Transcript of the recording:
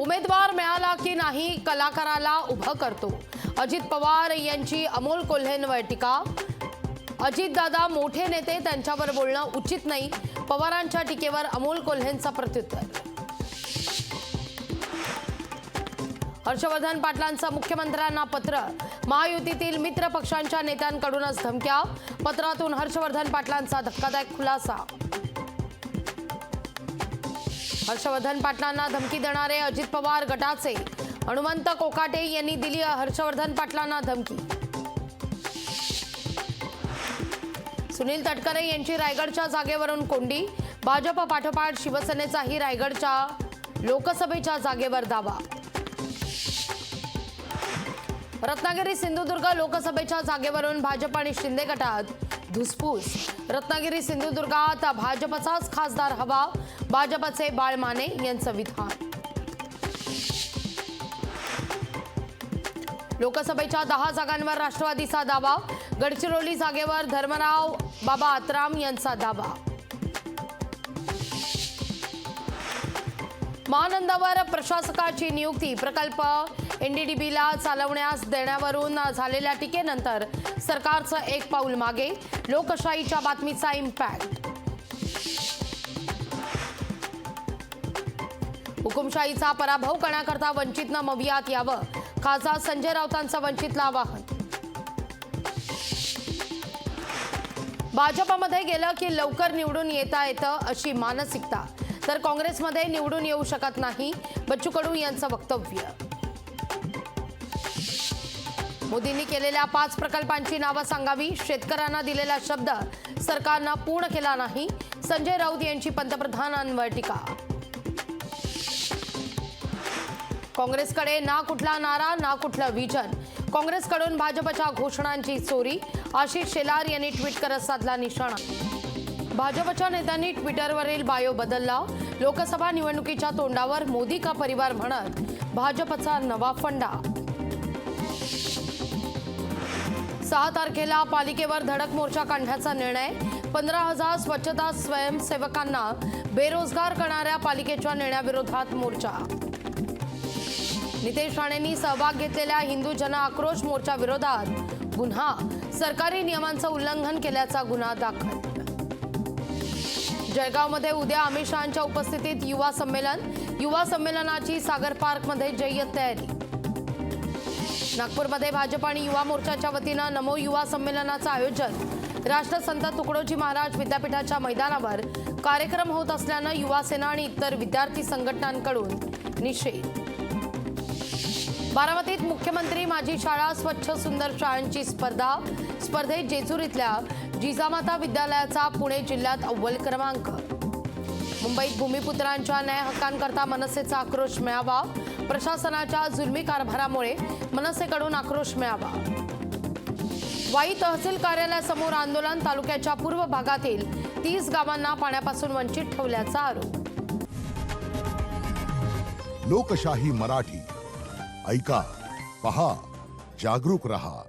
उमेदवार मिळाला की नाही कलाकाराला उभं करतो। अजित पवार यांची अमोल कोल्हेंवर टीका। अजितदादा मोठे नेते, त्यांच्यावर बोलणं उचित नाही। पवारांच्या टीकेवर अमोल कोल्हेंचा प्रत्युत्तर। हर्षवर्धन पाटलांचं मुख्यमंत्र्यांना पत्र। महायुतीतील मित्र पक्षांच्या नेत्यांकडूनच धमक्या। पत्रातून हर्षवर्धन पाटलांचा धक्कादायक खुलासा। हर्षवर्धन पाटलांना धमकी देणारे अजित पवार गटाचे हनुमंत कोकाटे यांनी दिली हर्षवर्धन पाटलांना धमकी। सुनील तटकरे यांची रायगडच्या जागेवरून कोंडी। भाजप पाठोपाठ शिवसेनेचाही रायगडच्या लोकसभेच्या जागेवर दावा। रत्नागिरी सिंधुदुर्ग लोकसभेच्या जागेवरून भाजप आणि शिंदे गटात धुसफूस। रत्नागिरी सिंधुदुर्गात भाजपचाच खासदार हवा। भाजपचे बाळ माने यांचं विधान। लोकसभेच्या 10 जागांवर राष्ट्रवादीचा दावा। गडचिरोली जागेवर धर्मराव बाबा आत्राम यांचा दावा। महानंदावर प्रशासकाची नियुक्ती। प्रकल्प एनडीडीबीला चालवण्यास देण्यावरून झालेल्या टीकेनंतर सरकारचं एक पाऊल मागे। लोकशाहीच्या बातमीचा इम्पॅक्ट। हुकुमशाहीचा पराभव करण्याकरता वंचितनं मवियात यावं। खासदार संजय राऊतांचं वंचितला आवाहन। भाजपमध्ये गेलं की लवकर निवडून येता येतं अशी मानसिकता, तर काँग्रेसमध्ये निवडून येऊ शकत नाही, बच्चू कडू यांचं वक्तव्य। मोदींनी केलेल्या 5 प्रकल्पांची नावं सांगावी। शेतकऱ्यांना दिलेला शब्द सरकारनं पूर्ण केला नाही। संजय राऊत यांची पंतप्रधानांवर टीका। काँग्रेसकडे ना कुठला नारा ना कुठलं विजन। काँग्रेसकडून भाजपच्या घोषणांची चोरी। आशिष शेलार यांनी ट्विट करत साधला निशाणा। भाजपच्या नेत्यांनी ट्विटरवरील बायो बदलला। लोकसभा निवडणुकीच्या तोंडावर मोदी का परिवार म्हणत भाजपचा नवा फंडा। 6 तारखेला पालिकेवर धडक मोर्चा काढण्याचा निर्णय। 15,000 स्वच्छता स्वयंसेवकांना बेरोजगार करणाऱ्या पालिकेच्या निर्णयाविरोधात मोर्चा। नितेश राणेंनी सहभाग घेतलेल्या हिंदू जन आक्रोश मोर्चा विरोधात गुन्हा। सरकारी नियमांचं उल्लंघन केल्याचा गुन्हा दाखल। जळगावमध्ये उद्या अमित शहांच्या उपस्थितीत युवा संमेलन। युवा संमेलनाची सागर पार्कमध्ये जय्यत तयारी। नागपूरमध्ये भाजप आणि युवा मोर्चाच्या वतीनं नमो युवा संमेलनाचं आयोजन। राष्ट्रसंत तुकडोजी महाराज विद्यापीठाच्या मैदानावर कार्यक्रम होत असल्यानं युवा सेना आणि इतर विद्यार्थी संघटनांकडून निषेध। बारामतीत मुख्यमंत्री माझी शाळा स्वच्छ सुंदर शाळांची स्पर्धा। स्पर्धेत जेजूर इथल्या जिजामाता विद्यालयाचा पुणे जिल्ह्यात अव्वल क्रमांक। मुंबईत भूमिपुत्रांच्या न्याय हक्कांकरता मनसेचा आक्रोश मेळावा। प्रशासनाच्या जुलमी कारभारामुळे मनसेकडून आक्रोश मेळावा। वाई तहसील कार्यालयासमोर आंदोलन। तालुक्याच्या पूर्व भागातील 30 गावांना पाण्यापासून वंचित ठेवल्याचा आरोप। लोकशाही मराठी ऐका, पहा, जागरूक रहा।